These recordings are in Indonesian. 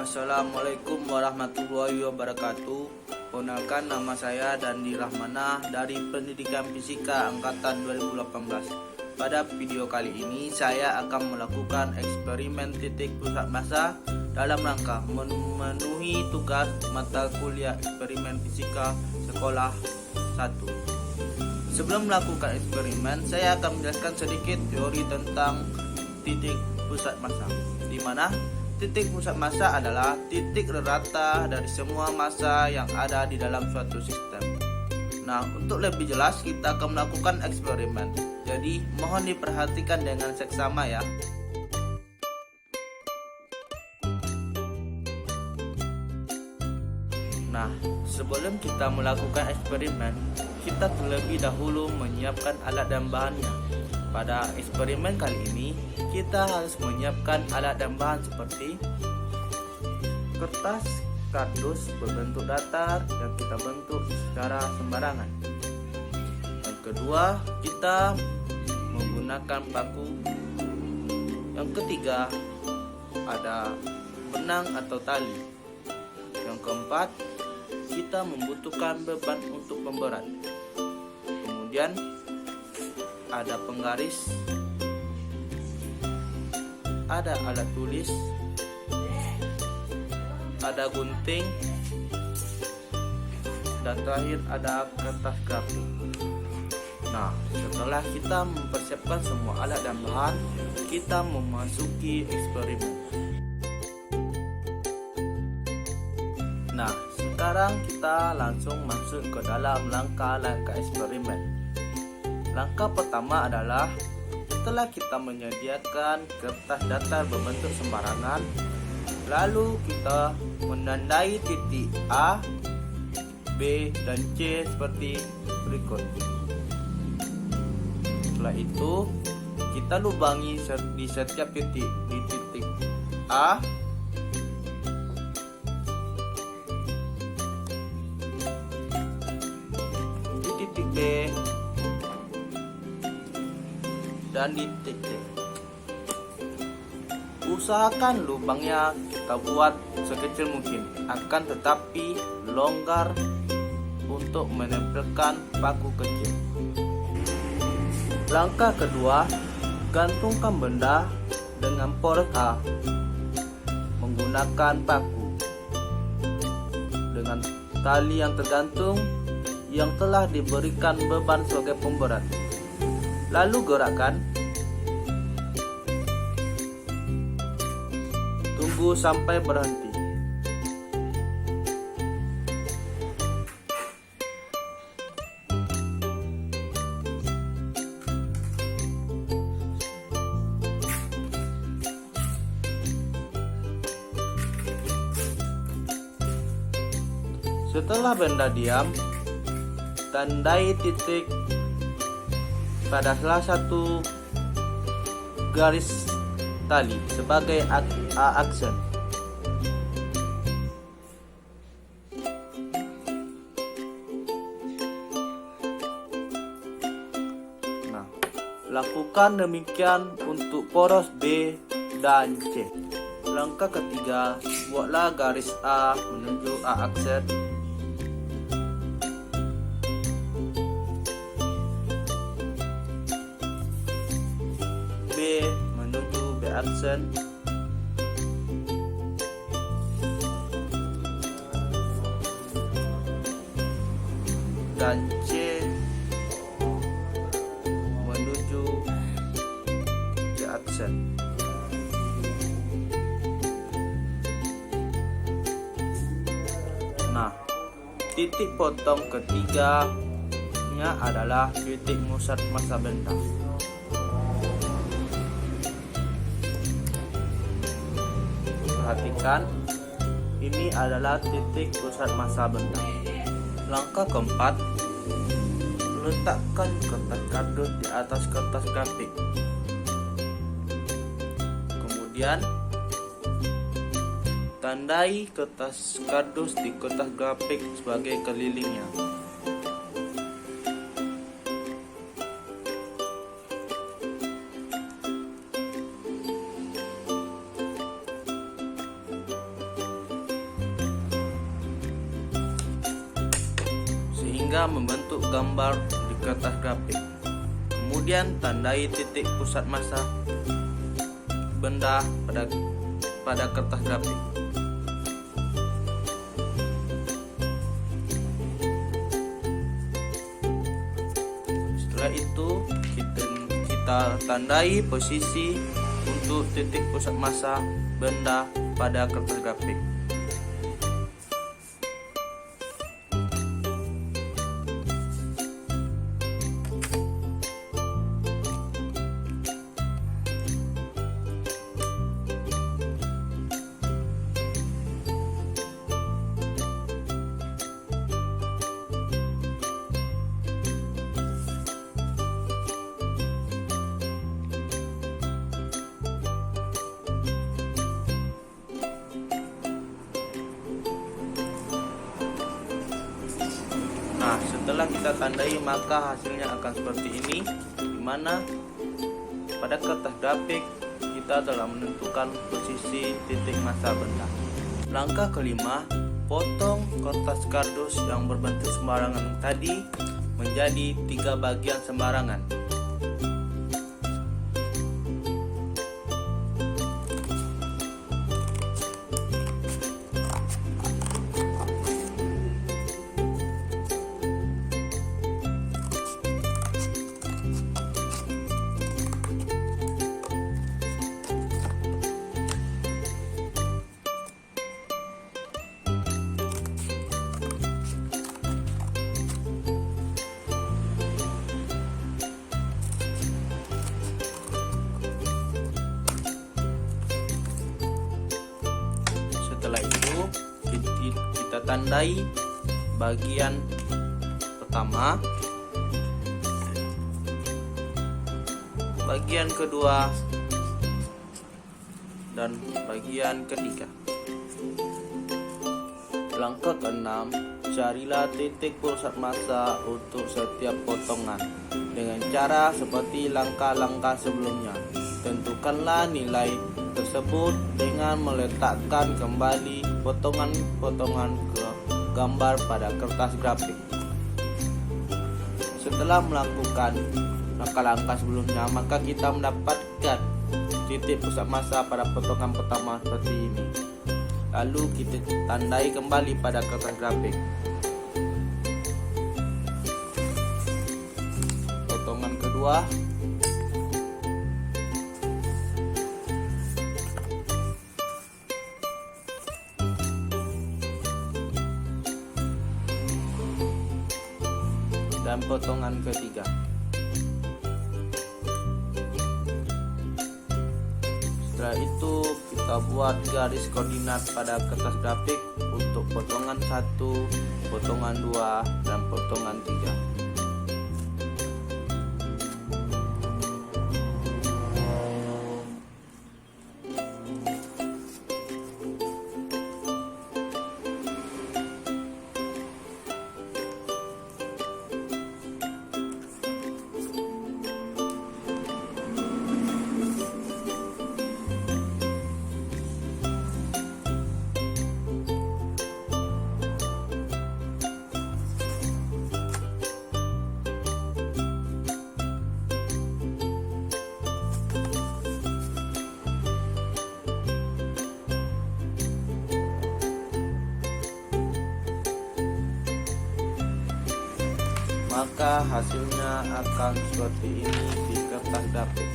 Assalamualaikum warahmatullahi wabarakatuh. Perkenalkan, nama saya Dandi Rahmana dari Pendidikan Fisika Angkatan 2018. Pada video kali ini saya akan melakukan eksperimen titik pusat massa dalam rangka memenuhi tugas mata kuliah eksperimen fisika sekolah 1. Sebelum melakukan eksperimen, saya akan menjelaskan sedikit teori tentang titik pusat massa, di mana titik pusat massa adalah titik rata dari semua massa yang ada di dalam suatu sistem. Nah, untuk lebih jelas kita akan melakukan eksperimen. Jadi, mohon diperhatikan dengan seksama ya. Nah, sebelum kita melakukan eksperimen, kita terlebih dahulu menyiapkan alat dan bahannya. Pada eksperimen kali ini, kita harus menyiapkan alat dan bahan seperti kertas kardus berbentuk datar yang kita bentuk secara sembarangan. Yang kedua, kita menggunakan paku. Yang ketiga, ada benang atau tali. Yang keempat, kita membutuhkan beban untuk pemberat. Kemudian ada penggaris, ada alat tulis, ada gunting, dan terakhir ada kertas grafik. Nah, setelah kita mempersiapkan semua alat dan bahan, kita memasuki eksperimen. Nah, sekarang kita langsung masuk ke dalam langkah-langkah eksperimen. Langkah pertama adalah setelah kita menyediakan kertas datar berbentuk sembarangan, lalu kita menandai titik A, B, dan C seperti berikut. Setelah itu, kita lubangi di setiap titik. Di titik A, di titik B, dan di titik C. Usahakan lubangnya kita buat sekecil mungkin, akan tetapi longgar untuk menempelkan paku kecil. Langkah kedua, gantungkan benda dengan poros A menggunakan paku dengan tali yang tergantung yang telah diberikan beban sebagai pemberat. Lalu gerakkan. Tunggu sampai berhenti. Setelah benda diam, tandai titik pada salah satu garis tali sebagai aksen. Nah, lakukan demikian untuk poros B dan C. Langkah ketiga, buatlah garis A menuju A aksen. B menuju B aksen, dan C menuju C aksen. Nah, titik potong ketiganya adalah titik pusat massa benda. Perhatikan, ini adalah titik pusat massa benda. Langkah keempat, letakkan kertas kardus di atas kertas grafik. Kemudian, tandai kertas kardus di kertas grafik sebagai kelilingnya. hingga membentuk gambar di kertas grafik. Kemudian tandai titik pusat massa benda pada kertas grafik. Setelah itu kita tandai posisi untuk titik pusat massa benda pada kertas grafik. Nah, setelah kita tandai maka hasilnya akan seperti ini, di mana pada kertas grafik kita telah menentukan posisi titik massa benda. Langkah kelima, potong kertas kardus yang berbentuk sembarangan tadi menjadi 3 bagian sembarangan. Setelah itu kita tandai bagian pertama, bagian kedua, dan bagian ketiga. Langkah keenam, carilah titik pusat massa untuk setiap potongan dengan cara seperti langkah-langkah sebelumnya. Tentukanlah nilai tersebut dengan meletakkan kembali potongan-potongan ke gambar pada kertas grafik. Setelah melakukan langkah-langkah sebelumnya, maka kita mendapatkan titik pusat massa pada potongan pertama seperti ini. Lalu kita tandai kembali pada kertas grafik. Potongan kedua, dan potongan ketiga. Setelah itu kita buat garis koordinat pada kertas grafik untuk potongan 1, potongan 2, dan potongan 3. Maka hasilnya akan seperti ini di kertas grafik.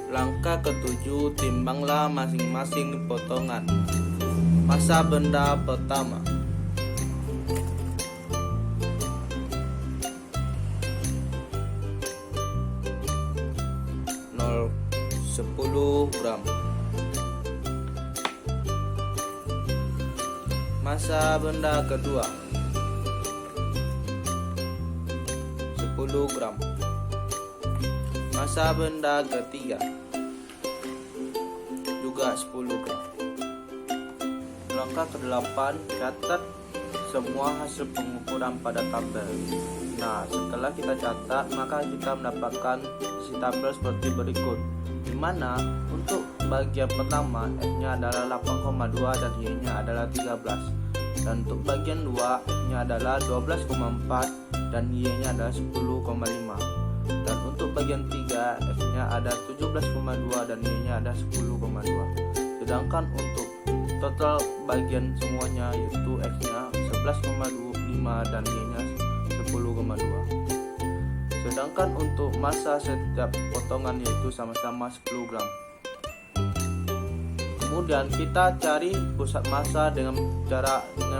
Langkah ketujuh, timbanglah masing-masing potongan massa benda pertama. Nol 10 gram. Massa benda kedua 10 gram. Massa benda ketiga juga 10 gram. Langkah ke-8, catat semua hasil pengukuran pada tabel. Nah, setelah kita catat, maka kita mendapatkan isi tabel seperti berikut, di mana untuk bagian pertama F-nya adalah 8,2 dan Y-nya adalah 13. Dan untuk bagian 2 F-nya adalah 12,4 dan Y-nya adalah 10,5. Dan untuk bagian 3 F-nya ada 17,2 dan Y-nya ada 10,2. Sedangkan untuk total bagian semuanya yaitu F-nya 11,25 dan Y-nya 10,2. Sedangkan untuk massa setiap potongan yaitu sama-sama 10 gram. Kemudian kita cari pusat massa dengan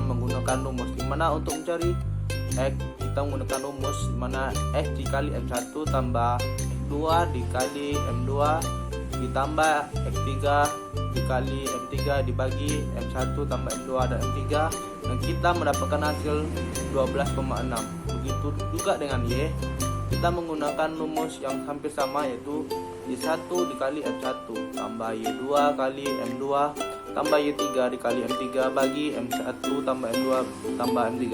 menggunakan rumus, dimana untuk mencari X kita menggunakan rumus dimana X dikali M1 tambah X2 dikali M2 ditambah X3 dikali M3 dibagi M1 tambah M2 dan M3, dan kita mendapatkan hasil 12,6. Begitu juga dengan Y, kita menggunakan rumus yang hampir sama yaitu Y1 dikali M1 tambah Y2 kali M2 tambah Y3 dikali M3 bagi M1 tambah M2 tambah M3,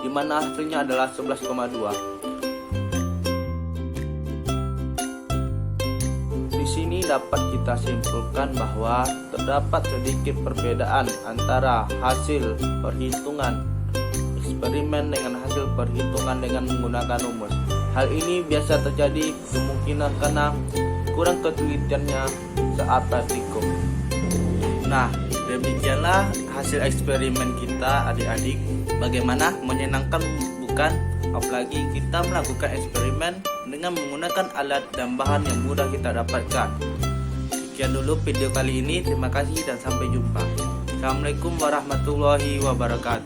dimana hasilnya adalah 11,2. Di sini dapat kita simpulkan bahwa terdapat sedikit perbedaan antara hasil perhitungan eksperimen dengan hasil perhitungan dengan menggunakan rumus. Hal ini biasa terjadi kemungkinan karena kurang ketelitiannya saat praktikum. Nah, demikianlah hasil eksperimen kita adik-adik. Bagaimana, menyenangkan bukan? Apalagi kita melakukan eksperimen dengan menggunakan alat dan bahan yang mudah kita dapatkan. Sekian dulu video kali ini, terima kasih dan sampai jumpa. Assalamualaikum warahmatullahi wabarakatuh.